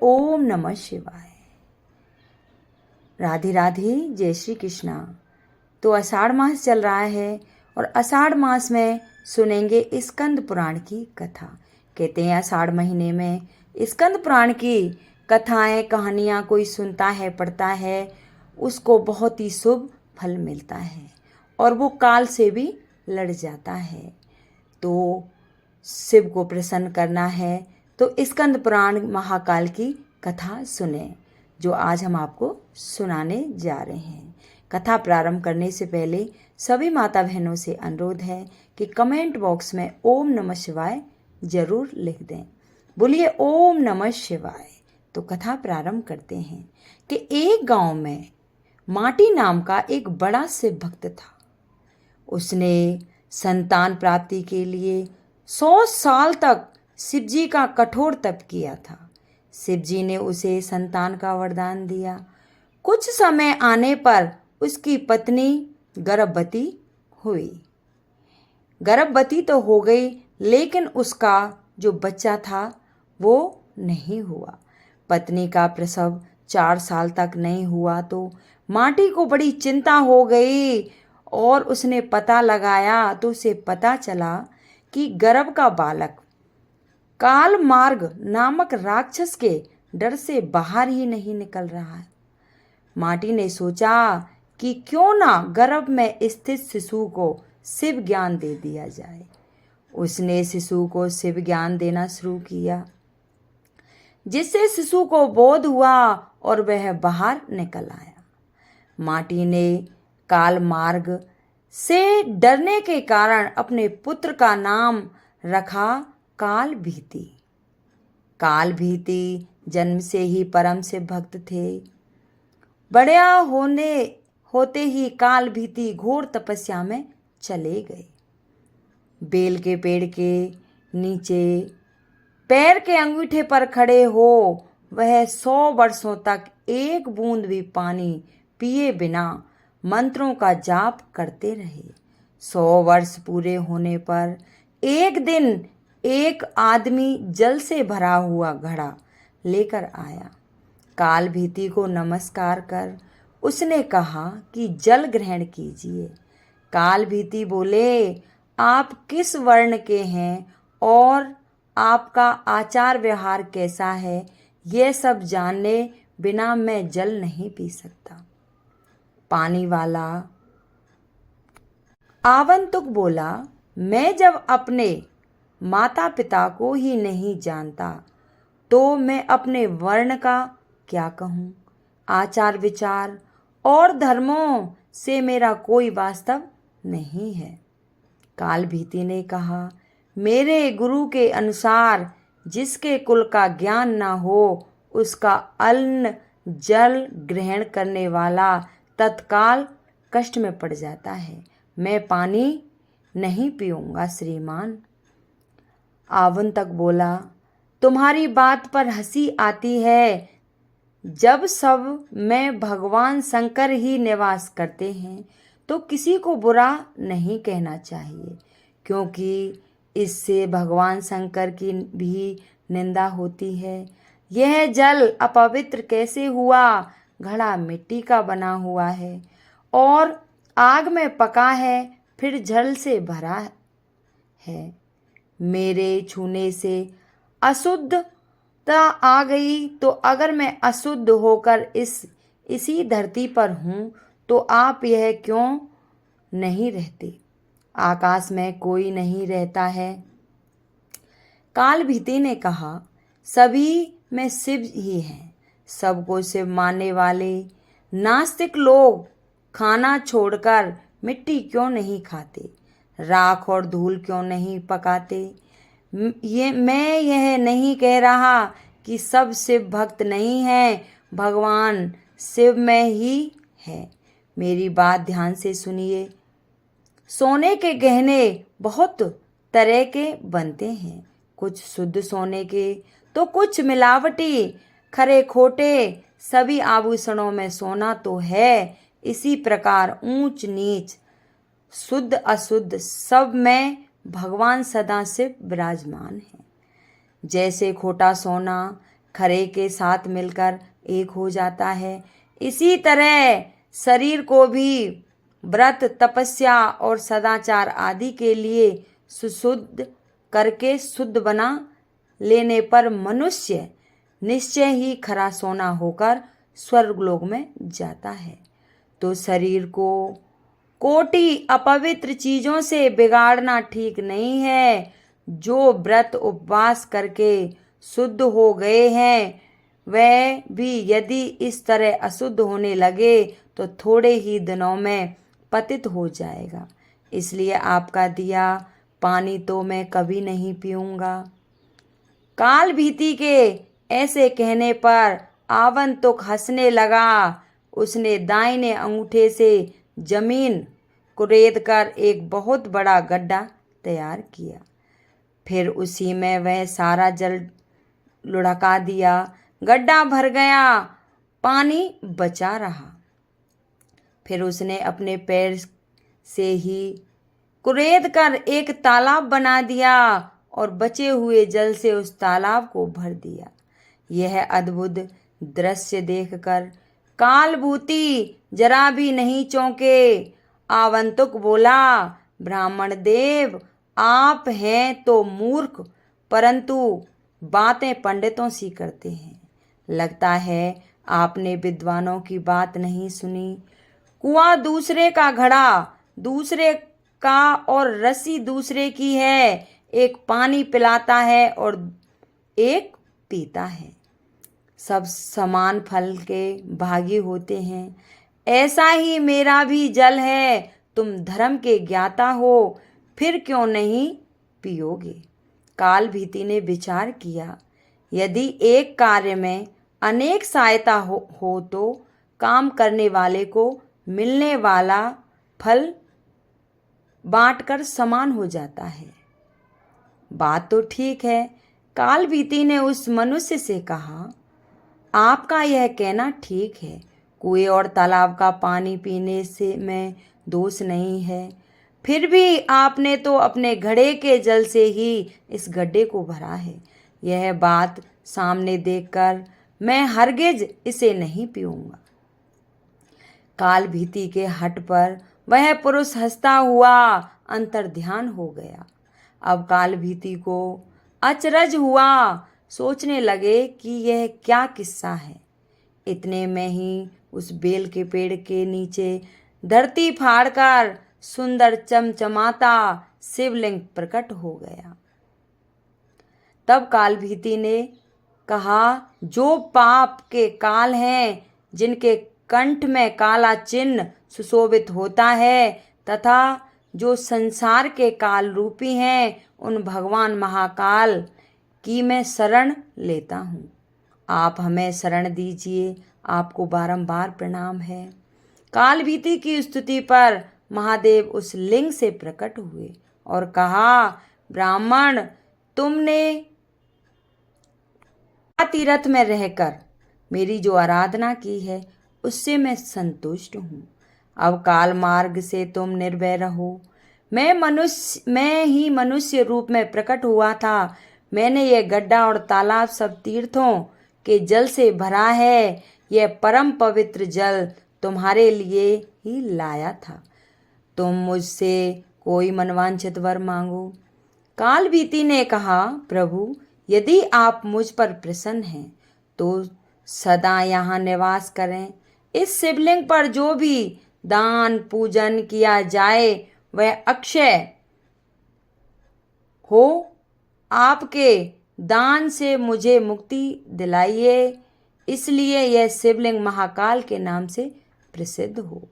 ओम नमः शिवाय। राधे राधे, जय श्री कृष्णा। तो आषाढ़ मास चल रहा है और आषाढ़ मास में सुनेंगे स्कंद पुराण की कथा। कहते हैं आषाढ़ महीने में स्कंद पुराण की कथाएं कहानियाँ कोई सुनता है पढ़ता है उसको बहुत ही शुभ फल मिलता है और वो काल से भी लड़ जाता है। तो शिव को प्रसन्न करना है तो स्कंद पुराण महाकाल की कथा सुने, जो आज हम आपको सुनाने जा रहे हैं। कथा प्रारंभ करने से पहले सभी माता बहनों से अनुरोध है कि कमेंट बॉक्स में ओम नमः शिवाय जरूर लिख दें। बोलिए ओम नमः शिवाय। तो कथा प्रारंभ करते हैं कि एक गांव में माटी नाम का एक बड़ा शिव भक्त था। उसने संतान प्राप्ति के लिए 100 साल तक शिवजी का कठोर तप किया था। शिवजी ने उसे संतान का वरदान दिया। कुछ समय आने पर उसकी पत्नी गर्भवती हुई। गर्भवती तो हो गई लेकिन उसका जो बच्चा था वो नहीं हुआ। पत्नी का प्रसव 4 साल तक नहीं हुआ तो माटी को बड़ी चिंता हो गई और उसने पता लगाया तो उसे पता चला कि गर्भ का बालक काल मार्ग नामक राक्षस के डर से बाहर ही नहीं निकल रहा है। माटी ने सोचा कि क्यों ना गर्भ में स्थित शिशु को शिव ज्ञान दे दिया जाए। उसने शिशु को शिव ज्ञान देना शुरू किया, जिससे शिशु को बोध हुआ और वह बाहर निकल आया। माटी ने काल मार्ग से डरने के कारण अपने पुत्र का नाम रखा काल भीति। काल भीति जन्म से ही परम शिव भक्त थे। बड़ा होते ही काल भीति घोर तपस्या में चले गए। बेल के पेड़ के नीचे पैर के अंगूठे पर खड़े हो वह 100 वर्षों तक एक बूंद भी पानी पिए बिना मंत्रों का जाप करते रहे। 100 वर्ष पूरे होने पर एक दिन एक आदमी जल से भरा हुआ घड़ा लेकर आया। काल भीति को नमस्कार कर उसने कहा कि जल ग्रहण कीजिए। काल भीति बोले, आप किस वर्ण के हैं और आपका आचार व्यवहार कैसा है, यह सब जानने बिना मैं जल नहीं पी सकता। पानी वाला आगंतुक बोला, मैं जब अपने माता पिता को ही नहीं जानता तो मैं अपने वर्ण का क्या कहूँ। आचार विचार और धर्मों से मेरा कोई वास्तव नहीं है। काल भीति ने कहा, मेरे गुरु के अनुसार जिसके कुल का ज्ञान ना हो उसका अन्न जल ग्रहण करने वाला तत्काल कष्ट में पड़ जाता है। मैं पानी नहीं पीऊंगा श्रीमान। आगंतुक बोला, तुम्हारी बात पर हंसी आती है। जब सब में भगवान शंकर ही निवास करते हैं तो किसी को बुरा नहीं कहना चाहिए, क्योंकि इससे भगवान शंकर की भी निंदा होती है। यह जल अपवित्र कैसे हुआ? घड़ा मिट्टी का बना हुआ है और आग में पका है, फिर जल से भरा है। मेरे छूने से अशुद्धता आ गई तो अगर मैं अशुद्ध होकर इसी धरती पर हूँ तो आप यह क्यों नहीं रहते? आकाश में कोई नहीं रहता है। काल भीति ने कहा, सभी में शिव ही हैं। सबको शिव मानने वाले नास्तिक लोग खाना छोड़कर मिट्टी क्यों नहीं खाते? राख और धूल क्यों नहीं पकाते? मैं यह नहीं कह रहा कि सब शिव भक्त नहीं हैं, भगवान शिव में ही है। मेरी बात ध्यान से सुनिए। सोने के गहने बहुत तरह के बनते हैं, कुछ शुद्ध सोने के तो कुछ मिलावटी, खरे खोटे सभी आभूषणों में सोना तो है। इसी प्रकार ऊंच नीच शुद्ध अशुद्ध सब में भगवान सदा शिव विराजमान है। जैसे खोटा सोना खरे के साथ मिलकर एक हो जाता है। इसी तरह शरीर को भी व्रत, तपस्या और सदाचार आदि के लिए सुशुद्ध करके शुद्ध बना लेने पर मनुष्य निश्चय ही खरा सोना होकर स्वर्गलोक में जाता है। तो शरीर को कोटि अपवित्र चीजों से बिगाड़ना ठीक नहीं है। जो व्रत उपवास करके शुद्ध हो गए हैं वह भी यदि इस तरह अशुद्ध होने लगे तो थोड़े ही दिनों में पतित हो जाएगा। इसलिए आपका दिया पानी तो मैं कभी नहीं पीऊंगा। काल भीति के ऐसे कहने पर आगंतुक हंसने लगा। उसने दाहिने अंगूठे से जमीन कुरेद कर एक बहुत बड़ा गड्ढा तैयार किया। फिर उसी में वह सारा जल लुढ़का दिया। गड्ढा भर गया, पानी बचा रहा। फिर उसने अपने पैर से ही कुरेद कर एक तालाब बना दिया और बचे हुए जल से उस तालाब को भर दिया। यह अद्भुत दृश्य देखकर कालभूति जरा भी नहीं चौंके। आगंतुक बोला, ब्राह्मण देव, आप हैं तो मूर्ख, परंतु बातें पंडितों सी करते हैं। लगता है आपने विद्वानों की बात नहीं सुनी। कुआं दूसरे का, घड़ा दूसरे का और रस्सी दूसरे की है। एक पानी पिलाता है और एक पीता है। सब समान फल के भागी होते हैं। ऐसा ही मेरा भी जल है। तुम धर्म के ज्ञाता हो, फिर क्यों नहीं पियोगे? काल भीति ने विचार किया, यदि एक कार्य में अनेक सहायता हो तो काम करने वाले को मिलने वाला फल बांटकर समान हो जाता है। बात तो ठीक है। काल भीति ने उस मनुष्य से कहा, आपका यह कहना ठीक है। कुएं और तालाब का पानी पीने से में दोष नहीं है। फिर भी आपने तो अपने घड़े के जल से ही इस गड्ढे को भरा है। यह बात सामने देखकर मैं हरगिज इसे नहीं पीऊंगा। काल भीति के हट पर वह पुरुष हंसता हुआ अंतर ध्यान हो गया। अब काल भीति को अचरज हुआ। सोचने लगे कि यह क्या किस्सा है। इतने में ही उस बेल के पेड़ के नीचे धरती फाड़कर सुंदर चमचमाता शिवलिंग प्रकट हो गया। तब काल भीति ने कहा, जो पाप के काल हैं, जिनके कंठ में काला चिन्ह सुशोभित होता है, तथा जो संसार के काल रूपी हैं, उन भगवान महाकाल की मैं शरण लेता हूँ। आप हमें शरण दीजिए। आपको बारंबार प्रणाम है। काल भीति की स्तुति पर महादेव उस लिंग से प्रकट हुए और कहा, ब्राह्मण, तुमने तीर्थ में रहकर मेरी जो आराधना की है उससे मैं संतुष्ट हूँ। अब काल मार्ग से तुम निर्भय रहो। मैं ही मनुष्य रूप में प्रकट हुआ था। मैंने यह गड्ढा और तालाब सब तीर्थों के जल से भरा है। यह परम पवित्र जल तुम्हारे लिए ही लाया था। तुम मुझसे कोई मनवांछित वर मांगो। काल भीति ने कहा, प्रभु, यदि आप मुझ पर प्रसन्न हैं तो सदा यहाँ निवास करें। इस शिवलिंग पर जो भी दान पूजन किया जाए वह अक्षय हो। आपके दान से मुझे मुक्ति दिलाइए, इसलिए यह शिवलिंग महाकाल के नाम से प्रसिद्ध हो।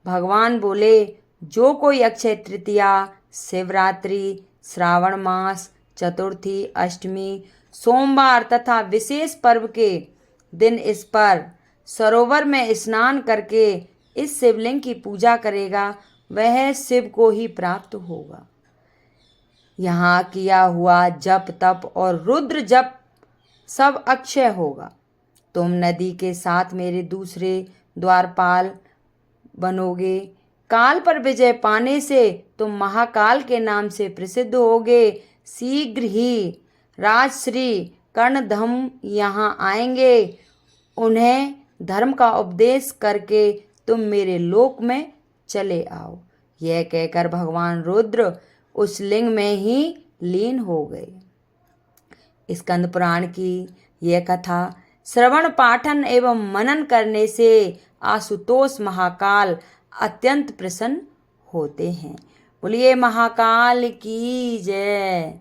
भगवान बोले, जो कोई अक्षय तृतीया, शिवरात्रि, श्रावण मास, चतुर्थी, अष्टमी, सोमवार तथा विशेष पर्व के दिन इस पर सरोवर में स्नान करके इस शिवलिंग की पूजा करेगा, वह शिव को ही प्राप्त होगा। यहाँ किया हुआ जप तप और रुद्र जप सब अक्षय होगा। तुम नदी के साथ मेरे दूसरे द्वारपाल बनोगे। काल पर विजय पाने से तुम महाकाल के नाम से प्रसिद्ध होगे। शीघ्र ही राजश्री कर्णधम यहाँ आएंगे, उन्हें धर्म का उपदेश करके तुम मेरे लोक में चले आओ। यह कहकर भगवान रुद्र उस लिंग में ही लीन हो गए। स्कंद पुराण की यह कथा श्रवण पाठन एवं मनन करने से आशुतोष महाकाल अत्यंत प्रसन्न होते हैं। बोलिए महाकाल की जय।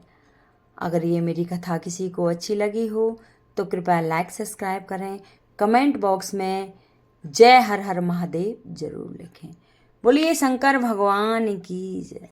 अगर ये मेरी कथा किसी को अच्छी लगी हो तो कृपया लाइक सब्सक्राइब करें, कमेंट बॉक्स में जय हर हर महादेव जरूर लिखें। बोलिए शंकर भगवान की जय।